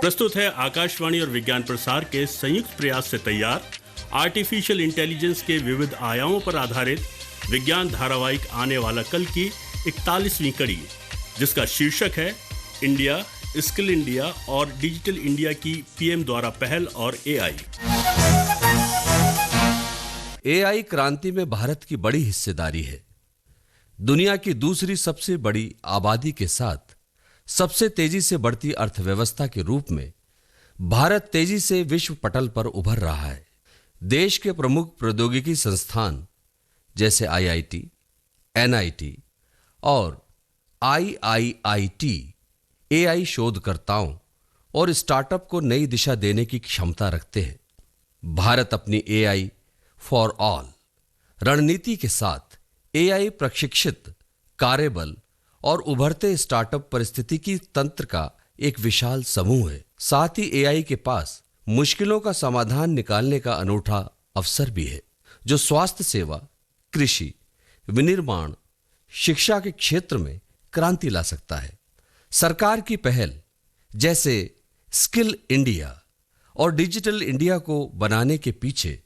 प्रस्तुत है आकाशवाणी और विज्ञान प्रसार के संयुक्त प्रयास से तैयार आर्टिफिशियल इंटेलिजेंस के विविध आयामों पर आधारित विज्ञान धारावाहिक आने वाला कल की 41वीं कड़ी, जिसका शीर्षक है इंडिया, स्किल इंडिया और डिजिटल इंडिया की पीएम द्वारा पहल और एआई। एआई क्रांति में भारत की बड़ी हिस्सेदारी है। दुनिया की दूसरी सबसे बड़ी आबादी के साथ सबसे तेजी से बढ़ती अर्थव्यवस्था के रूप में भारत तेजी से विश्व पटल पर उभर रहा है। देश के प्रमुख प्रौद्योगिकी संस्थान जैसे आईआईटी, एनआईटी और आईआईआईटी एआई शोधकर्ताओं और स्टार्टअप को नई दिशा देने की क्षमता रखते हैं। भारत अपनी एआई फॉर ऑल रणनीति के साथ एआई प्रशिक्षित कार्यबल और उभरते स्टार्टअप परिस्थितिकी तंत्र का एक विशाल समूह है। साथ ही एआई के पास मुश्किलों का समाधान निकालने का अनूठा अवसर भी है, जो स्वास्थ्य सेवा, कृषि, विनिर्माण, शिक्षा के क्षेत्र में क्रांति ला सकता है। सरकार की पहल जैसे स्किल इंडिया और डिजिटल इंडिया को बनाने के पीछे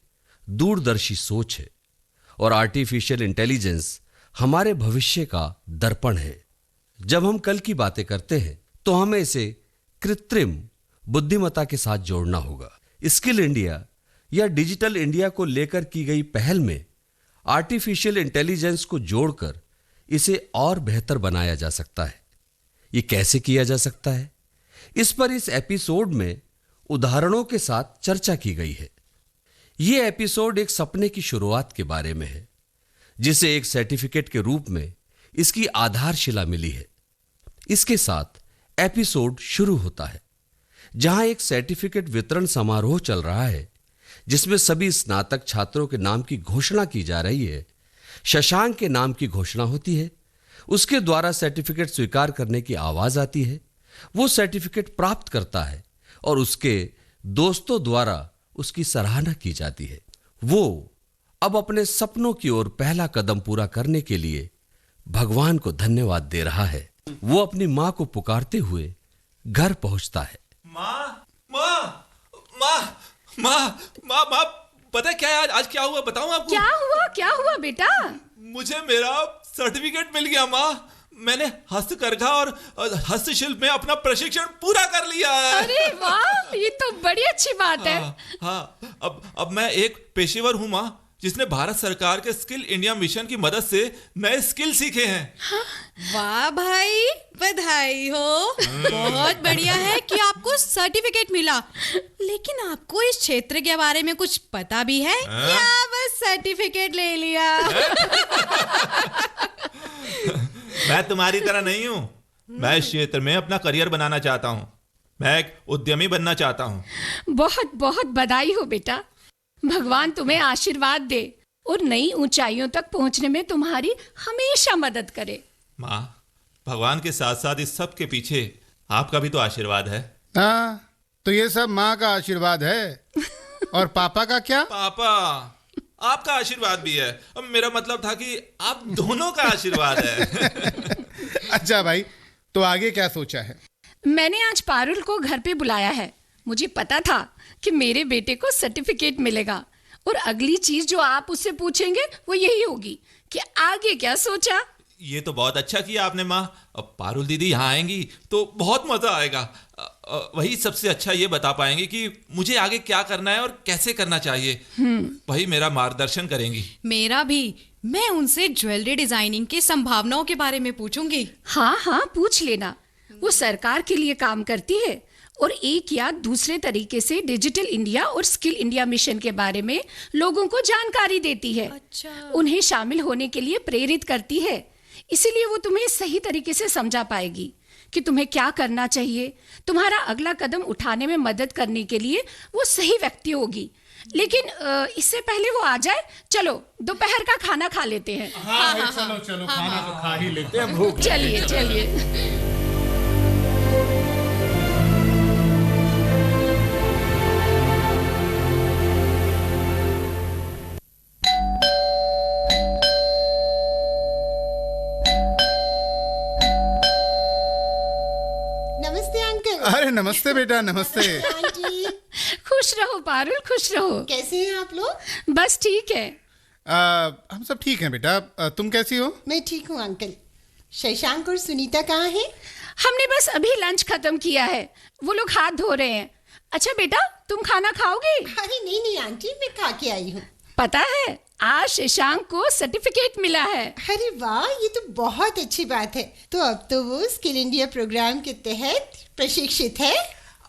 दूरदर्शी सोच है और आर्टिफिशियल इंटेलिजेंस हमारे भविष्य का दर्पण है। जब हम कल की बातें करते हैं तो हमें इसे कृत्रिम बुद्धिमत्ता के साथ जोड़ना होगा। स्किल इंडिया या डिजिटल इंडिया को लेकर की गई पहल में आर्टिफिशियल इंटेलिजेंस को जोड़कर इसे और बेहतर बनाया जा सकता है। ये कैसे किया जा सकता है, इस पर इस एपिसोड में उदाहरणों के साथ चर्चा की गई है। यह एपिसोड एक सपने की शुरुआत के बारे में है, जिसे एक सर्टिफिकेट के रूप में इसकी आधारशिला मिली है। इसके साथ एपिसोड शुरू होता है, जहां एक सर्टिफिकेट वितरण समारोह चल रहा है, जिसमें सभी स्नातक छात्रों के नाम की घोषणा की जा रही है। शशांक के नाम की घोषणा होती है, उसके द्वारा सर्टिफिकेट स्वीकार करने की आवाज आती है। वो सर्टिफिकेट प्राप्त करता है और उसके दोस्तों द्वारा उसकी सराहना की जाती है। वो अब अपने सपनों की ओर पहला कदम पूरा करने के लिए भगवान को धन्यवाद दे रहा है। वो अपनी मां को पुकारते हुए घर पहुंचता है। माँ, माँ, माँ, माँ, माँ, माँ, पता है क्या है आज क्या हुआ, बताऊं आपको? क्या हुआ बेटा? मुझे मेरा सर्टिफिकेट मिल गया माँ। मैंने हस्तकरघा और हस्तशिल्प में अपना प्रशिक्षण पूरा कर लिया है। अरे वाह, ये तो बड़ी अच्छी बात है। हाँ, अब मैं एक पेशेवर हूँ माँ, जिसने भारत सरकार के स्किल इंडिया मिशन की मदद से नए स्किल सीखे हैं। वाह भाई, बधाई हो। बहुत बढ़िया है कि आपको सर्टिफिकेट मिला। लेकिन आपको इस क्षेत्र के बारे में कुछ पता भी है या बस सर्टिफिकेट ले लिया? मैं तुम्हारी तरह नहीं हूँ। मैं इस क्षेत्र में अपना करियर बनाना चाहता हूँ। मैं एक उद्यमी बनना चाहता हूँ। बहुत बहुत बधाई हो बेटा। भगवान तुम्हें आशीर्वाद दे और नई ऊंचाइयों तक पहुंचने में तुम्हारी हमेशा मदद करे। माँ, भगवान के साथ साथ इस सब के पीछे आपका भी तो आशीर्वाद है। हाँ, तो ये सब माँ का आशीर्वाद है। और पापा का क्या? पापा, आपका आशीर्वाद भी है। अब मेरा मतलब था कि आप दोनों का आशीर्वाद है। अच्छा भाई, तो आगे क्या सोचा है? मैंने आज पारुल को घर पे बुलाया है। मुझे पता था कि मेरे बेटे को सर्टिफिकेट मिलेगा और अगली चीज जो आप उससे पूछेंगे वो यही होगी कि आगे क्या सोचा। ये तो बहुत अच्छा किया आपने माँ। अब पारुल दीदी यहाँ आएंगी तो बहुत मजा आएगा। वही सबसे अच्छा ये बता पाएंगे कि मुझे आगे क्या करना है और कैसे करना चाहिए। वही मेरा मार्गदर्शन करेंगी। मेरा भी। मैं उनसे ज्वेलरी डिजाइनिंग की संभावनाओं के बारे में पूछूंगी। हाँ हाँ, पूछ लेना। वो सरकार के लिए काम करती है और एक या दूसरे तरीके से डिजिटल इंडिया और स्किल इंडिया मिशन के बारे में लोगों को जानकारी देती है। अच्छा। उन्हें शामिल होने के लिए प्रेरित करती है। इसीलिए वो तुम्हें सही तरीके से समझा पाएगी कि तुम्हें क्या करना चाहिए। तुम्हारा अगला कदम उठाने में मदद करने के लिए वो सही व्यक्ति होगी। लेकिन इससे पहले वो आ जाए, चलो दोपहर का खाना खा लेते हैं। हाँ, चलो खाना तो खा ही लेते हैं, भूख। चलिए। नमस्ते अंकल। अरे नमस्ते बेटा, नमस्ते। आंटी खुश रहो पारुल, खुश रहो। कैसे हैं आप लोग? बस ठीक है। हम सब ठीक हैं बेटा। तुम कैसी हो? मैं ठीक हूँ अंकल। शशांक और सुनीता कहाँ हैं? हमने बस अभी लंच खत्म किया है, वो लोग हाथ धो रहे हैं। अच्छा बेटा, तुम खाना खाओगी? अरे नहीं नहीं आंटी, मैं खा के आई हूँ। पता है आज शशांक को सर्टिफिकेट मिला है। अरे वाह, ये तो बहुत अच्छी बात है। तो अब तो वो स्किल इंडिया प्रोग्राम के तहत प्रशिक्षित है।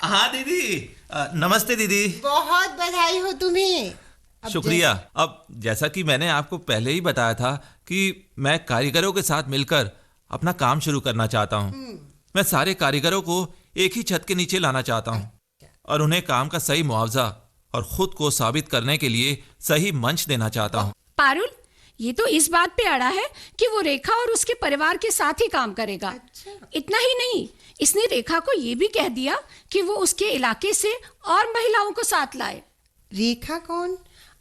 हाँ दीदी, नमस्ते दीदी। बहुत बधाई हो तुम्हें। अब शुक्रिया। अब जैसा कि मैंने आपको पहले ही बताया था कि मैं कारीगरों के साथ मिलकर अपना काम शुरू करना चाहता हूँ। मैं सारे कारीगरों को एक ही छत के नीचे लाना चाहता हूँ और उन्हें काम का सही मुआवजा और खुद को साबित करने के लिए सही मंच देना चाहता हूँ। पारुल, ये तो इस बात पे अड़ा है कि वो रेखा और उसके परिवार के साथ ही काम करेगा। अच्छा। इतना ही नहीं, इसने रेखा को ये भी कह दिया कि वो उसके इलाके से और महिलाओं को साथ लाए। रेखा कौन?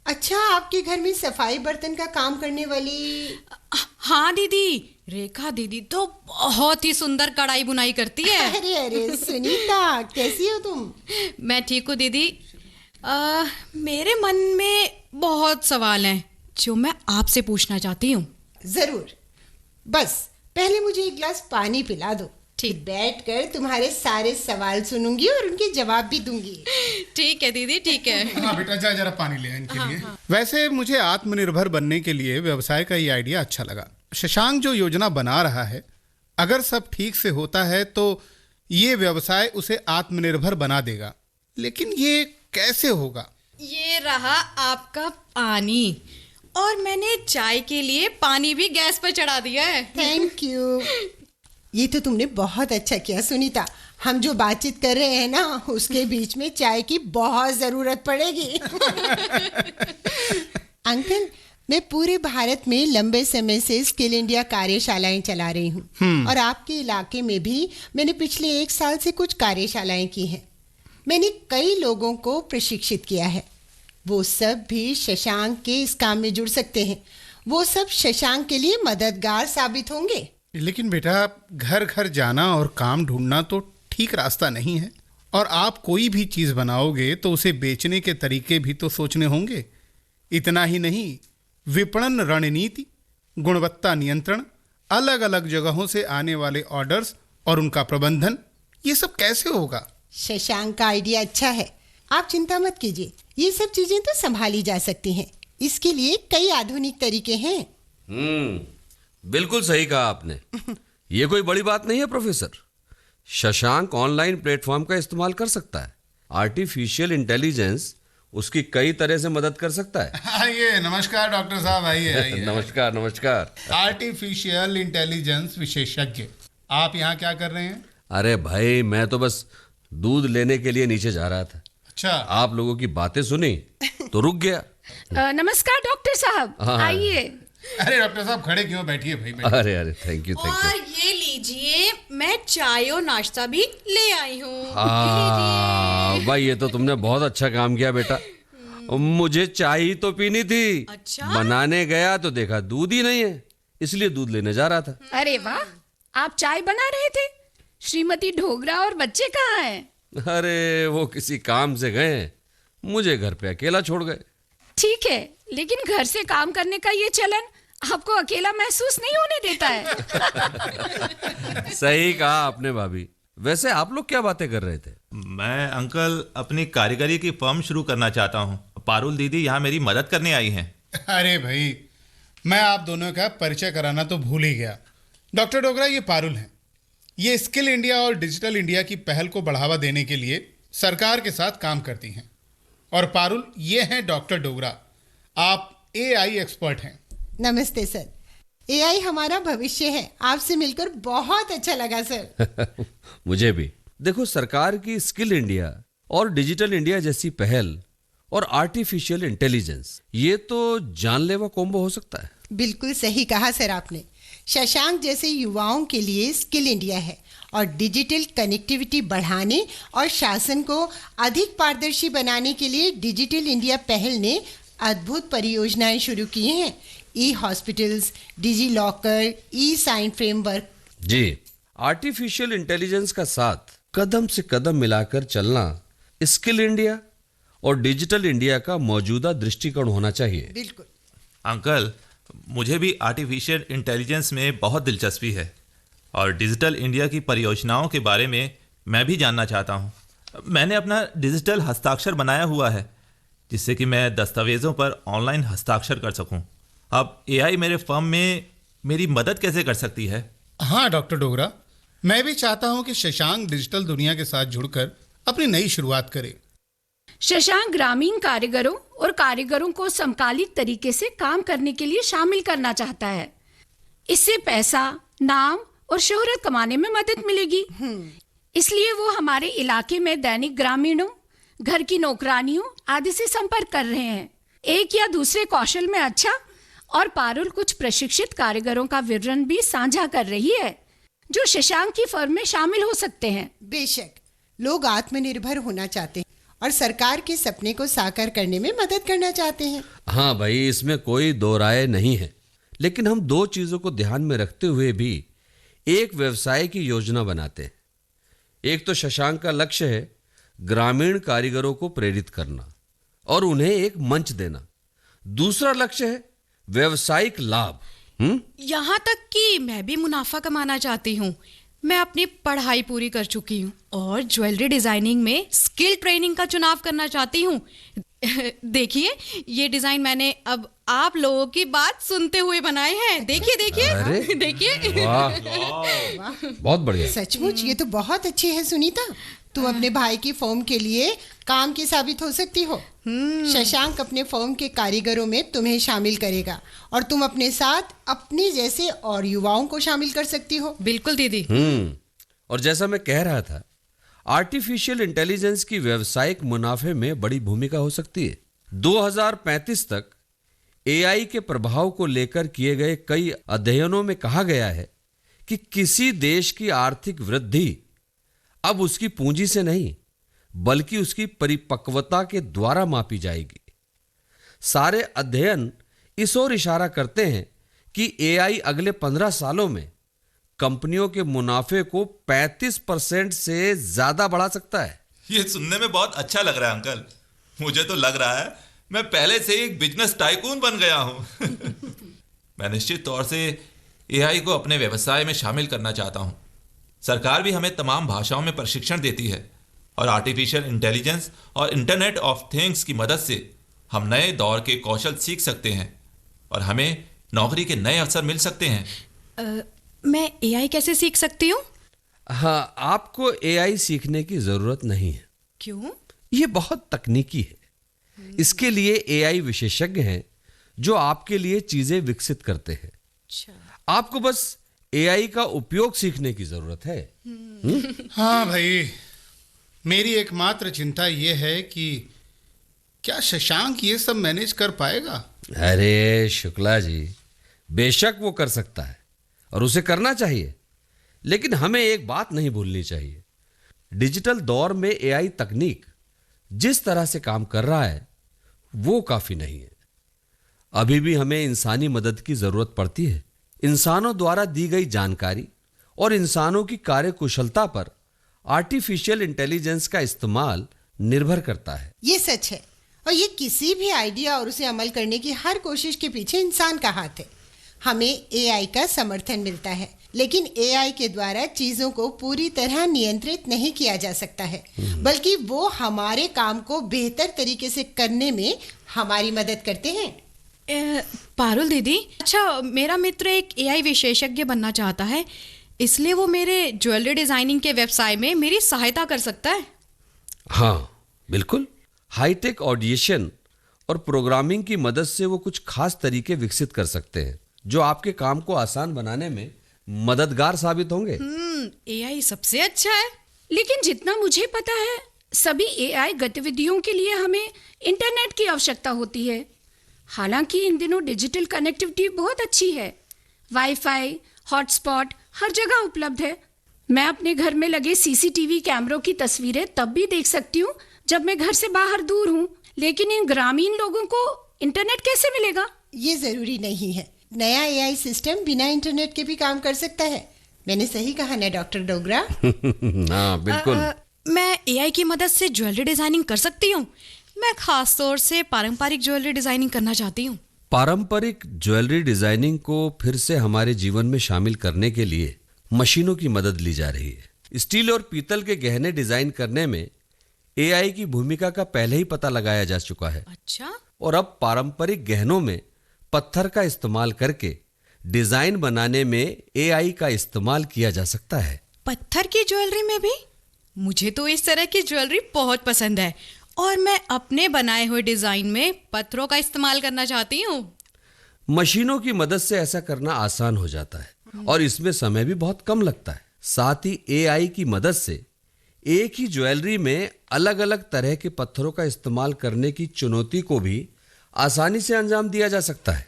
अच्छा, आपके घर में सफाई बर्तन का काम करने वाली। हाँ दीदी, रेखा दीदी तो बहुत ही सुंदर कढ़ाई बुनाई करती है। अरे अरे सुनीता, कैसी हो तुम? मैं ठीक हूँ दीदी। मेरे मन में बहुत सवाल हैं जो मैं आपसे पूछना चाहती हूँ। जरूर, बस पहले मुझे एक गिलास पानी पिला दो। ठीक। बैठकर तुम्हारे सारे सवाल सुनूंगी और उनके जवाब भी दूंगी। ठीक है दीदी, ठीक है। हाँ बेटा, जा जरा पानी ले आ इनके लिए। वैसे मुझे आत्मनिर्भर बनने के लिए व्यवसाय का ये आइडिया अच्छा लगा। शशांक जो योजना बना रहा है, अगर सब ठीक से होता है तो ये व्यवसाय उसे आत्मनिर्भर बना देगा। लेकिन ये कैसे होगा? ये रहा आपका पानी, और मैंने चाय के लिए पानी भी गैस पर चढ़ा दिया है। Thank you. ये तो तुमने बहुत अच्छा किया सुनीता। हम जो बातचीत कर रहे हैं ना, उसके बीच में चाय की बहुत जरूरत पड़ेगी। अंकल, मैं पूरे भारत में लंबे समय से स्किल इंडिया कार्यशालाएं चला रही हूँ और आपके इलाके में भी मैंने पिछले 1 साल से कुछ कार्यशालाएं की हैं। मैंने कई लोगों को प्रशिक्षित किया है। वो सब भी शशांक के इस काम में जुड़ सकते हैं। वो सब शशांक के लिए मददगार साबित होंगे। लेकिन बेटा, घर घर जाना और काम ढूंढना तो ठीक रास्ता नहीं है। और आप कोई भी चीज़ बनाओगे तो उसे बेचने के तरीके भी तो सोचने होंगे। इतना ही नहीं, विपणन रणनीति, गुणवत्ता नियंत्रण, अलग अलग जगहों से आने वाले ऑर्डर्स और उनका प्रबंधन, ये सब कैसे होगा? शशांक का आइडिया अच्छा है, आप चिंता मत कीजिए। ये सब चीजें तो संभाली जा सकती हैं। इसके लिए कई आधुनिक तरीके हैं। बिल्कुल सही कहा आपने। ये कोई बड़ी बात नहीं है प्रोफेसर। शशांक ऑनलाइन प्लेटफॉर्म का इस्तेमाल कर सकता है। आर्टिफिशियल इंटेलिजेंस उसकी कई तरह से मदद कर सकता है। आइए, नमस्कार डॉक्टर साहब, आइए। नमस्कार नमस्कार। आर्टिफिशियल इंटेलिजेंस विशेषज्ञ, आप यहाँ क्या कर रहे हैं? अरे भाई, मैं तो बस दूध लेने के लिए नीचे जा रहा था। अच्छा। आप लोगों की बातें सुनी तो रुक गया। नमस्कार डॉक्टर साहब, हाँ। आइए। अरे डॉक्टर साहब, खड़े क्यों? बैठिए भाई, बैठिए। अरे अरे, थैंक यू थैंक और यू। ये लीजिए, मैं चाय और नाश्ता भी ले आई हूँ। भाई, ये तो तुमने बहुत अच्छा काम किया बेटा। मुझे चाय ही तो पीनी थी। अच्छा? बनाने गया तो देखा दूध ही नहीं है, इसलिए दूध लेने जा रहा था। अरे वाह, आप चाय बना रहे थे? श्रीमती ढोगरा और बच्चे कहाँ हैं? अरे वो किसी काम से गए, मुझे घर पे अकेला छोड़ गए। ठीक है, लेकिन घर से काम करने का ये चलन आपको अकेला महसूस नहीं होने देता है। सही कहा आपने भाभी। वैसे आप लोग क्या बातें कर रहे थे? मैं अंकल अपनी कारीगरी की फर्म शुरू करना चाहता हूँ। पारुल दीदी यहाँ मेरी मदद करने आई हैं। अरे भाई, मैं आप दोनों का परिचय कराना तो भूल ही गया। डॉक्टर डोगरा, ये पारुल हैं। ये स्किल इंडिया और डिजिटल इंडिया की पहल को बढ़ावा देने के लिए सरकार के साथ काम करती हैं। और पारुल, ये हैं डॉक्टर डोगरा। आप एआई एक्सपर्ट हैं। नमस्ते सर। एआई हमारा भविष्य है। आपसे मिलकर बहुत अच्छा लगा सर। मुझे भी। देखो, सरकार की स्किल इंडिया और डिजिटल इंडिया जैसी पहल और आर्टिफिशियल इंटेलिजेंस, ये तो जानलेवा कॉम्बो हो सकता है। बिल्कुल सही कहा सर आपने। शशांक जैसे युवाओं के लिए स्किल इंडिया है और डिजिटल कनेक्टिविटी बढ़ाने और शासन को अधिक पारदर्शी बनाने के लिए डिजिटल इंडिया पहल ने अद्भुत परियोजनाएं शुरू की हैं। ई हॉस्पिटल्स, डिजी लॉकर, ई साइन फ्रेमवर्क। जी, आर्टिफिशियल इंटेलिजेंस का साथ कदम से कदम मिलाकर चलना स्किल इंडिया और डिजिटल इंडिया का मौजूदा दृष्टिकोण होना चाहिए। बिल्कुल। अंकल, मुझे भी आर्टिफिशियल इंटेलिजेंस में बहुत दिलचस्पी है और डिजिटल इंडिया की परियोजनाओं के बारे में मैं भी जानना चाहता हूँ। मैंने अपना डिजिटल हस्ताक्षर बनाया हुआ है जिससे कि मैं दस्तावेज़ों पर ऑनलाइन हस्ताक्षर कर सकूँ। अब एआई मेरे फर्म में मेरी मदद कैसे कर सकती है? हाँ डॉक्टर डोगरा, मैं भी चाहता हूँ कि शशांक डिजिटल दुनिया के साथ जुड़कर अपनी नई शुरुआत करे। शशांक ग्रामीण कारीगरों और कारीगरों को समकालिक तरीके से काम करने के लिए शामिल करना चाहता है। इससे पैसा, नाम और शोहरत कमाने में मदद मिलेगी। इसलिए वो हमारे इलाके में दैनिक ग्रामीणों, घर की नौकरानियों आदि से संपर्क कर रहे हैं। एक या दूसरे कौशल में अच्छा और पारुल कुछ प्रशिक्षित कारीगरों का विवरण भी साझा कर रही है जो शशांक की फर्म में शामिल हो सकते हैं। बेशक, लोग आत्मनिर्भर होना चाहते हैं और सरकार के सपने को साकार करने में मदद करना चाहते हैं। हाँ भाई, इसमें कोई दो राय नहीं है, लेकिन हम दो चीजों को ध्यान में रखते हुए भी एक व्यवसाय की योजना बनाते हैं। एक तो शशांक का लक्ष्य है ग्रामीण कारीगरों को प्रेरित करना और उन्हें एक मंच देना। दूसरा लक्ष्य है व्यवसायिक लाभ। यहाँ तक कि मैं भी मुनाफा कमाना चाहती हूँ। मैं अपनी पढ़ाई पूरी कर चुकी हूँ और ज्वेलरी डिजाइनिंग में स्किल ट्रेनिंग का चुनाव करना चाहती हूँ। देखिए, ये डिजाइन मैंने अब आप लोगों की बात सुनते हुए बनाए हैं। देखिए देखिए देखिए। वाह, बहुत बढ़िया। सचमुच ये तो बहुत अच्छी है सुनीता। तुम अपने भाई की फर्म के लिए काम की साबित हो सकती हो। शशांक अपने फर्म के कारीगरों में तुम्हें शामिल करेगा और तुम अपने साथ अपने जैसे और युवाओं को शामिल कर सकती हो। बिल्कुल दीदी। और जैसा मैं कह रहा था, आर्टिफिशियल इंटेलिजेंस की व्यावसायिक मुनाफे में बड़ी भूमिका हो सकती है। 2035 तक एआई के प्रभाव को लेकर किए गए कई अध्ययनों में कहा गया है कि किसी देश की आर्थिक वृद्धि अब उसकी पूंजी से नहीं बल्कि उसकी परिपक्वता के द्वारा मापी जाएगी। सारे अध्ययन इस ओर इशारा करते हैं कि एआई अगले 15 सालों में कंपनियों के मुनाफे को 35% से ज्यादा बढ़ा सकता है। ये सुनने में बहुत अच्छा लग रहा है अंकल। मुझे तो लग रहा है मैं पहले से ही एक बिजनेस टाइकून बन गया हूं। मैं निश्चित तौर से एआई को अपने व्यवसाय में शामिल करना चाहता हूं। सरकार भी हमें तमाम भाषाओं में प्रशिक्षण देती है और आर्टिफिशियल इंटेलिजेंस और इंटरनेट ऑफ थिंग्स की मदद से हम नए दौर के कौशल सीख सकते हैं और हमें नौकरी के नए अवसर मिल सकते हैं। मैं एआई कैसे सीख सकती हूँ? हाँ, आपको एआई सीखने की जरूरत नहीं है। क्यों? यह बहुत तकनीकी है। इसके लिए एआई विशेषज्ञ हैं जो आपके लिए चीजें विकसित करते हैं। अच्छा। आपको बस एआई का उपयोग सीखने की जरूरत है। हाँ भाई, मेरी एकमात्र चिंता यह है कि क्या शशांक ये सब मैनेज कर पाएगा? अरे शुक्ला जी, बेशक वो कर सकता है और उसे करना चाहिए, लेकिन हमें एक बात नहीं भूलनी चाहिए। डिजिटल दौर में एआई तकनीक जिस तरह से काम कर रहा है वो काफी नहीं है। अभी भी हमें इंसानी मदद की जरूरत पड़ती है। इंसानों द्वारा दी गई जानकारी और इंसानों की कार्यकुशलता पर आर्टिफिशियल इंटेलिजेंस का इस्तेमाल निर्भर करता है। ये सच है और ये किसी भी आइडिया और उसे अमल करने की हर कोशिश के पीछे इंसान का हाथ है। हमें एआई का समर्थन मिलता है, लेकिन एआई के द्वारा चीजों को पूरी तरह नियंत्रित नहीं किया जा सकता है, बल्कि वो हमारे काम को बेहतर तरीके से करने में हमारी मदद करते हैं। पारुल दीदी, अच्छा, मेरा मित्र एक एआई विशेषज्ञ बनना चाहता है, इसलिए वो मेरे ज्वेलरी डिजाइनिंग के व्यवसाय में मेरी सहायता कर सकता है। हाँ बिल्कुल, हाईटेक ऑडिएशन और प्रोग्रामिंग की मदद से वो कुछ खास तरीके विकसित कर सकते हैं जो आपके काम को आसान बनाने में मददगार साबित होंगे। एआई सबसे अच्छा है। लेकिन जितना मुझे पता है, सभी एआई गतिविधियों के लिए हमें इंटरनेट की आवश्यकता होती है। हालांकि इन दिनों डिजिटल कनेक्टिविटी बहुत अच्छी है। वाईफाई, हॉटस्पॉट हर जगह उपलब्ध है। मैं अपने घर में लगे सीसीटीवी कैमरों की तस्वीरें तब भी देख सकती हूँ जब मैं घर से बाहर दूर हूँ। लेकिन इन ग्रामीण लोगों को इंटरनेट कैसे मिलेगा? ये जरूरी नहीं है। नया एआई सिस्टम बिना इंटरनेट के भी काम कर सकता है। मैंने सही कहा ना डॉक्टर डोगरा? हाँ बिल्कुल। मैं एआई की मदद से ज्वेलरी डिजाइनिंग कर सकती हूँ। मैं खास तौर से पारंपरिक ज्वेलरी डिजाइनिंग करना चाहती हूँ। पारंपरिक ज्वेलरी डिजाइनिंग को फिर से हमारे जीवन में शामिल करने के लिए मशीनों की मदद ली जा रही है। स्टील और पीतल के गहने डिजाइन करने में एआई की भूमिका का पहले ही पता लगाया जा चुका है। अच्छा। और अब पारंपरिक गहनों में पत्थर का इस्तेमाल करके डिजाइन बनाने में एआई का इस्तेमाल किया जा सकता है। पत्थर की ज्वेलरी में भी? मुझे तो इस तरह की ज्वेलरी बहुत पसंद है और मैं अपने बनाए हुए डिजाइन में पत्थरों का इस्तेमाल करना चाहती हूँ। मशीनों की मदद से ऐसा करना आसान हो जाता है और इसमें समय भी बहुत कम लगता है। साथ ही एआई की मदद से एक ही ज्वेलरी में अलग अलग तरह के पत्थरों का इस्तेमाल करने की चुनौती को भी आसानी से अंजाम दिया जा सकता है।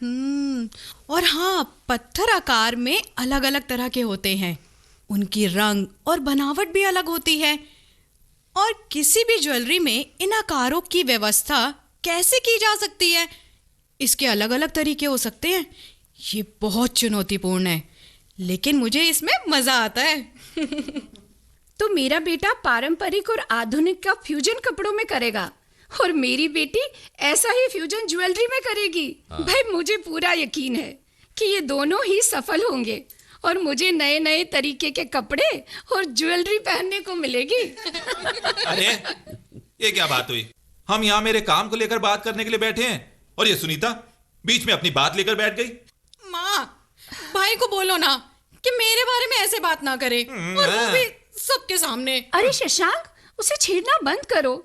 और हाँ, पत्थर आकार में अलग अलग तरह के होते हैं। उनकी रंग और बनावट भी अलग होती है। और किसी भी ज्वेलरी में इन आकारों की व्यवस्था कैसे की जा सकती है, इसके अलग अलग तरीके हो सकते हैं। ये बहुत चुनौतीपूर्ण है, लेकिन मुझे इसमें मजा आता है। तो मेरा बेटा पारंपरिक और आधुनिक का फ्यूजन कपड़ों में करेगा और मेरी बेटी ऐसा ही फ्यूजन ज्वेलरी में करेगी। भाई मुझे पूरा यकीन है कि ये दोनों ही सफल होंगे और मुझे नए नए तरीके के कपड़े और ज्वेलरी पहनने को मिलेगी। अरे ये क्या बात हुई? हम यहाँ मेरे काम को लेकर बात करने के लिए बैठे हैं और ये सुनीता बीच में अपनी बात लेकर बैठ गई। माँ, भाई को बोलो ना कि मेरे बारे में ऐसे बात ना करे, और वो भी सबके सामने। अरे शशांक, उसे छेड़ना बंद करो।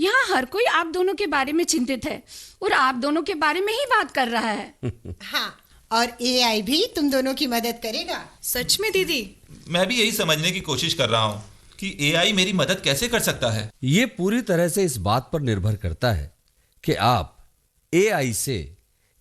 यहाँ हर कोई आप दोनों के बारे में चिंतित है और आप दोनों के बारे में ही बात कर रहा है। हाँ, और एआई भी तुम दोनों की मदद करेगा। सच में दीदी? मैं भी यही समझने की कोशिश कर रहा हूँ कि एआई मेरी मदद कैसे कर सकता है। ये पूरी तरह से इस बात पर निर्भर करता है कि आप एआई से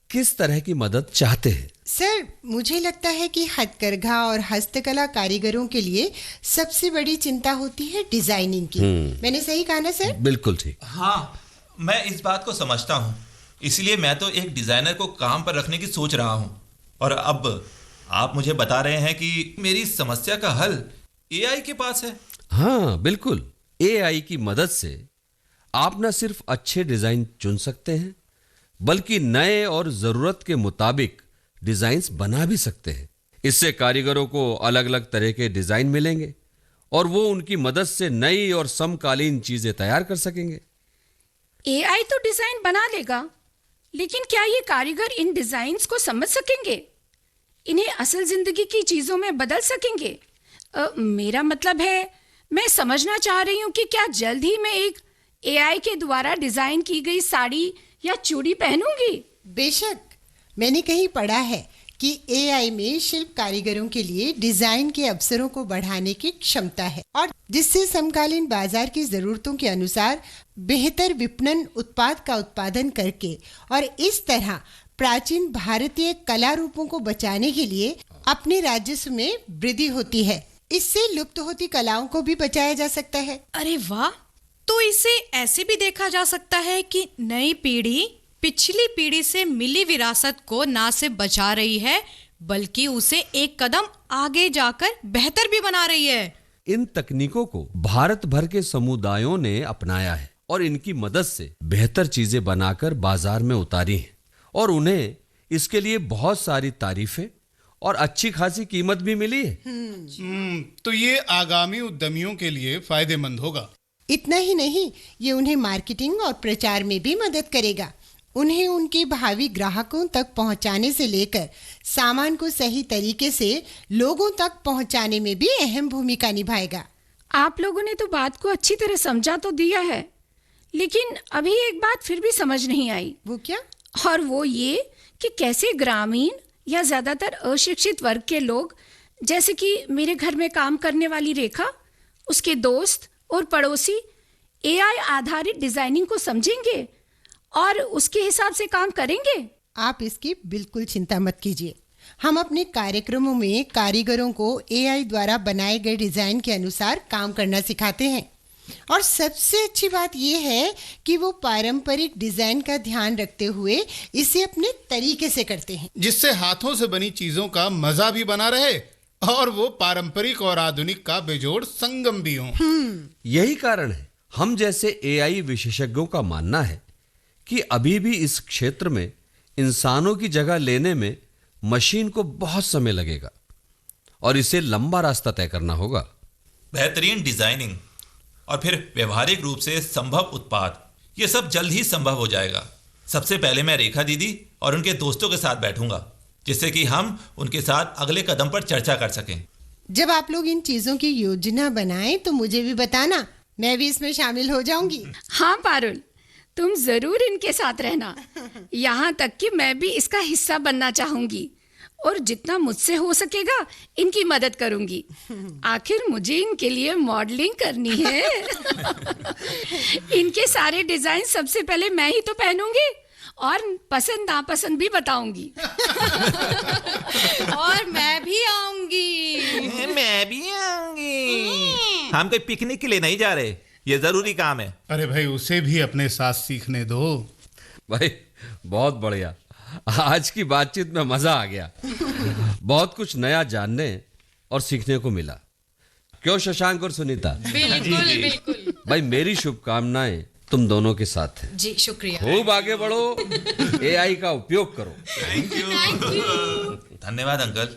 किस तरह की मदद चाहते हैं। सर, मुझे लगता है कि हथकरघा और हस्तकला कारीगरों के लिए सबसे बड़ी चिंता होती है डिजाइनिंग की। मैंने सही कहा ना सर? बिल्कुल ठीक। हाँ, मैं इस बात को समझता हूँ, इसलिए मैं तो एक डिजाइनर को काम पर रखने की सोच रहा हूँ। और अब आप मुझे बता रहे हैं कि मेरी समस्या का हल एआई के पास है। हाँ बिल्कुल, एआई की मदद से आप न सिर्फ अच्छे डिजाइन चुन सकते हैं बल्कि नए और जरूरत के मुताबिक डिजाइन्स बना भी सकते हैं। इससे कारीगरों को अलग अलग तरह के डिजाइन मिलेंगे और वो उनकी मदद से नई और समकालीन चीजें तैयार कर सकेंगे। एआई तो डिजाइन बना लेगा, लेकिन क्या ये कारीगर इन डिजाइन्स को समझ सकेंगे? इन्हें असल जिंदगी की चीजों में बदल सकेंगे? मेरा मतलब है, मैं समझना चाह रही हूँ कि क्या जल्द ही मैं एक एआई के द्वारा डिजाइन की गई साड़ी या चूड़ी पहनूंगी? बेशक, मैंने कहीं पढ़ा है कि एआई में शिल्प कारीगरों के लिए डिजाइन के अवसरों को बढ़ाने की क्षमता है और जिससे समकालीन बाजार की जरूरतों के अनुसार बेहतर विपणन उत्पाद का उत्पादन करके और इस तरह प्राचीन भारतीय कला रूपों को बचाने के लिए अपने राजस्व में वृद्धि होती है। इससे लुप्त होती कलाओं को भी बचाया जा सकता है। अरे वाह! तो इसे ऐसे भी देखा जा सकता है कि नई पीढ़ी पिछली पीढ़ी से मिली विरासत को ना सिर्फ बचा रही है बल्कि उसे एक कदम आगे जाकर बेहतर भी बना रही है। इन तकनीकों को भारत भर के समुदायों ने अपनाया है और इनकी मदद से बेहतर चीजें बनाकर बाजार में उतारी हैं और उन्हें इसके लिए बहुत सारी तारीफें और अच्छी खासी कीमत भी मिली है। तो ये आगामी उद्यमियों के लिए फायदेमंद होगा। इतना ही नहीं, ये उन्हें मार्केटिंग और प्रचार में भी मदद करेगा। उन्हें उनके भावी ग्राहकों तक पहुंचाने से लेकर सामान को सही तरीके से लोगों तक पहुंचाने में भी अहम भूमिका निभाएगा। आप लोगों ने तो बात को अच्छी तरह समझा तो दिया है, लेकिन अभी एक बात फिर भी समझ नहीं आई। वो क्या? और वो ये कि कैसे ग्रामीण या ज्यादातर अशिक्षित वर्ग के लोग, जैसे कि मेरे घर में काम करने वाली रेखा, उसके दोस्त और पड़ोसी एआई आधारित डिजाइनिंग को समझेंगे और उसके हिसाब से काम करेंगे। आप इसकी बिल्कुल चिंता मत कीजिए। हम अपने कार्यक्रमों में कारीगरों को एआई द्वारा बनाए गए डिजाइन के अनुसार काम करना सिखाते हैं और सबसे अच्छी बात यह है कि वो पारंपरिक डिजाइन का ध्यान रखते हुए इसे अपने तरीके से करते हैं, जिससे हाथों से बनी चीजों का मजा भी बना रहे और वो पारंपरिक और आधुनिक का बेजोड़ संगम भी हो। यही कारण है हम जैसे एआई विशेषज्ञों का मानना है कि अभी भी इस क्षेत्र में इंसानों की जगह लेने में मशीन को बहुत समय लगेगा और इसे लंबा रास्ता तय करना होगा। बेहतरीन डिजाइनिंग और फिर व्यवहारिक रूप से संभव उत्पाद, ये सब जल्द ही संभव हो जाएगा। सबसे पहले मैं रेखा दीदी और उनके दोस्तों के साथ बैठूंगा, जिससे कि हम उनके साथ अगले कदम पर चर्चा कर सकें। जब आप लोग इन चीजों की योजना बनाएं तो मुझे भी बताना, मैं भी इसमें शामिल हो जाऊंगी। हाँ पारुल, तुम जरूर इनके साथ रहना। यहाँ तक कि मैं भी इसका हिस्सा बनना चाहूंगी और जितना मुझसे हो सकेगा इनकी मदद करूंगी। आखिर मुझे इनके लिए मॉडलिंग करनी है। इनके सारे डिजाइन सबसे पहले मैं ही तो पहनूंगी और पसंद नापसंद भी बताऊंगी। और मैं भी आऊंगी। मैं भी आऊंगी। हम कोई पिकनिक के लिए नहीं जा रहे, ये जरूरी काम है। अरे भाई, उसे भी अपने साथ सीखने दो। भाई बहुत बढ़िया, आज की बातचीत में मजा आ गया। बहुत कुछ नया जानने और सीखने को मिला। क्यों शशांक और सुनीता? बिल्कुल बिल्कुल। भाई मेरी शुभकामनाएं तुम दोनों के साथ है। जी शुक्रिया। खूब आगे बढ़ो, एआई का उपयोग करो। Thank you. धन्यवाद अंकल,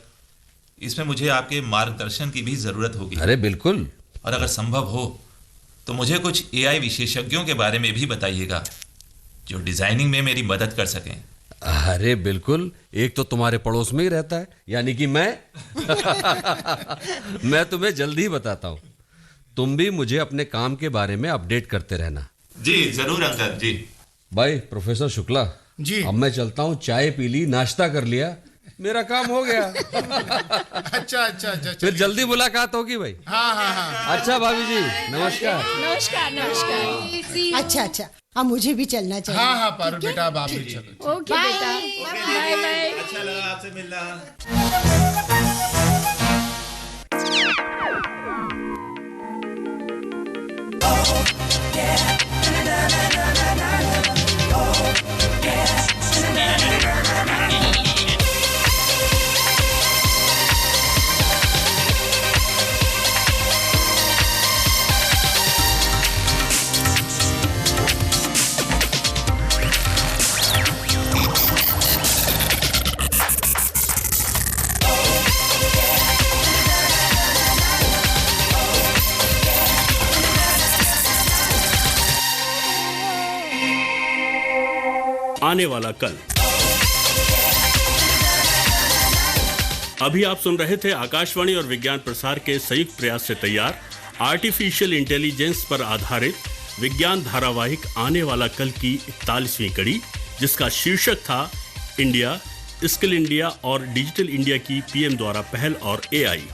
इसमें मुझे आपके मार्गदर्शन की भी जरूरत होगी। अरे बिल्कुल। और अगर संभव हो तो मुझे कुछ एआई विशेषज्ञों के बारे में भी बताइएगा, जो डिजाइनिंग में मेरी मदद कर सकें। अरे बिल्कुल, एक तो तुम्हारे पड़ोस में ही रहता है, यानी कि मैं। मैं तुम्हें जल्दी ही बताता हूँ। तुम भी मुझे अपने काम के बारे में अपडेट करते रहना। जी जरूर अंकल जी। भाई प्रोफेसर शुक्ला जी। अब मैं चलता हूँ, चाय पी ली, नाश्ता कर लिया, मेरा काम हो गया। अच्छा अच्छा अच्छा, फिर जल्दी मुलाकात होगी भाई। हाँ हाँ हाँ। अच्छा भाभी जी, नमस्कार। नमस्कार नमस्कार। अच्छा अच्छा, अब मुझे भी चलना चाहिए। हाँ हाँ पारुल बेटा, अब आप भी चलो। ओके बेटा, बाय बाय। अच्छा लगा आपसे मिलना। आने वाला कल। अभी आप सुन रहे थे आकाशवाणी और विज्ञान प्रसार के संयुक्त प्रयास से तैयार आर्टिफिशियल इंटेलिजेंस पर आधारित विज्ञान धारावाहिक आने वाला कल की 41वीं कड़ी, जिसका शीर्षक था इंडिया, स्किल इंडिया और डिजिटल इंडिया की पीएम द्वारा पहल और एआई।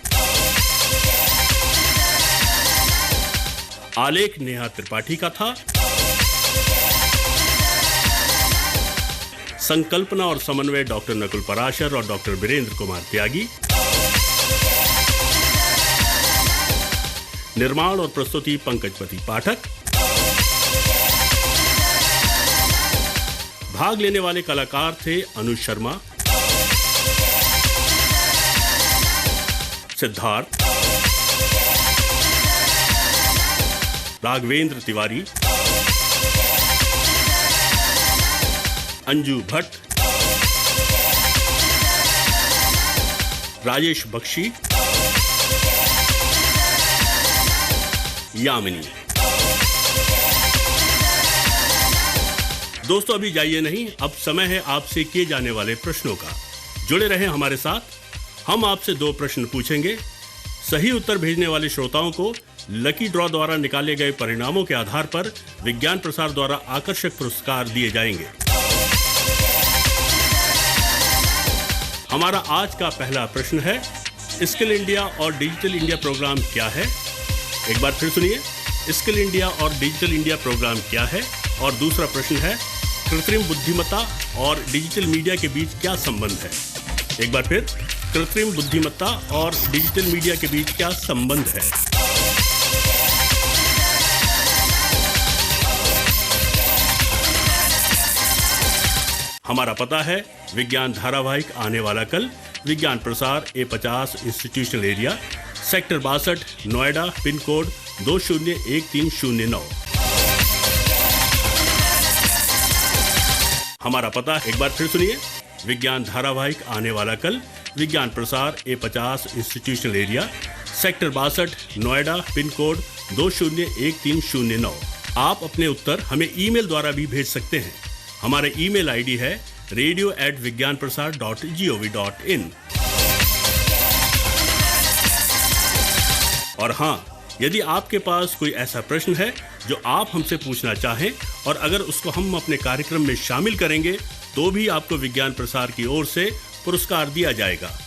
आलेख नेहा त्रिपाठी का था। संकल्पना और समन्वय डॉक्टर नकुल पराशर और डॉक्टर वीरेंद्र कुमार त्यागी। निर्माण और प्रस्तुति पंकजपति पाठक। भाग लेने वाले कलाकार थे अनु शर्मा, सिद्धार्थ, राघवेंद्र तिवारी, अंजू भट्ट, राजेश बख्शी, यामिनी। दोस्तों अभी जाइए नहीं, अब समय है आपसे किए जाने वाले प्रश्नों का। जुड़े रहें हमारे साथ। हम आपसे 2 प्रश्न पूछेंगे। सही उत्तर भेजने वाले श्रोताओं को लकी ड्रॉ द्वारा निकाले गए परिणामों के आधार पर विज्ञान प्रसार द्वारा आकर्षक पुरस्कार दिए जाएंगे। हमारा आज का पहला प्रश्न है, स्किल इंडिया और डिजिटल इंडिया प्रोग्राम क्या है? एक बार फिर सुनिए, स्किल इंडिया और डिजिटल इंडिया प्रोग्राम क्या है? और दूसरा प्रश्न है, कृत्रिम बुद्धिमत्ता और डिजिटल मीडिया के बीच क्या संबंध है? एक बार फिर, कृत्रिम बुद्धिमत्ता और डिजिटल मीडिया के बीच क्या संबंध है? हमारा पता है विज्ञान धारावाहिक आने वाला कल, विज्ञान प्रसार A50 institutional area, sector 62, Noida, pin code 201309। हमारा पता एक बार फिर सुनिए। विज्ञान धारावाहिक आने वाला कल, विज्ञान प्रसार A50 institutional area, sector 62, Noida, pin code 201309। आप अपने उत्तर हमें ईमेल द्वारा भी भेज सकते हैं। हमारे ईमेल आईडी है radio@vigyanprasar.gov.in। और हाँ, यदि आपके पास कोई ऐसा प्रश्न है जो आप हमसे पूछना चाहें और अगर उसको हम अपने कार्यक्रम में शामिल करेंगे तो भी आपको विज्ञान प्रसार की ओर से पुरस्कार दिया जाएगा।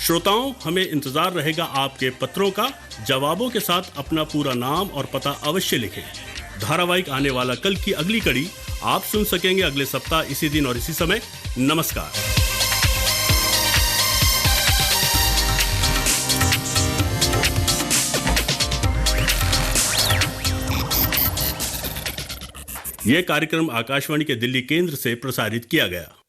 श्रोताओं, हमें इंतजार रहेगा आपके पत्रों का। जवाबों के साथ अपना पूरा नाम और पता अवश्य लिखें। धारावाहिक आने वाला कल की अगली कड़ी आप सुन सकेंगे अगले सप्ताह इसी दिन और इसी समय। नमस्कार। यह कार्यक्रम आकाशवाणी के दिल्ली केंद्र से प्रसारित किया गया।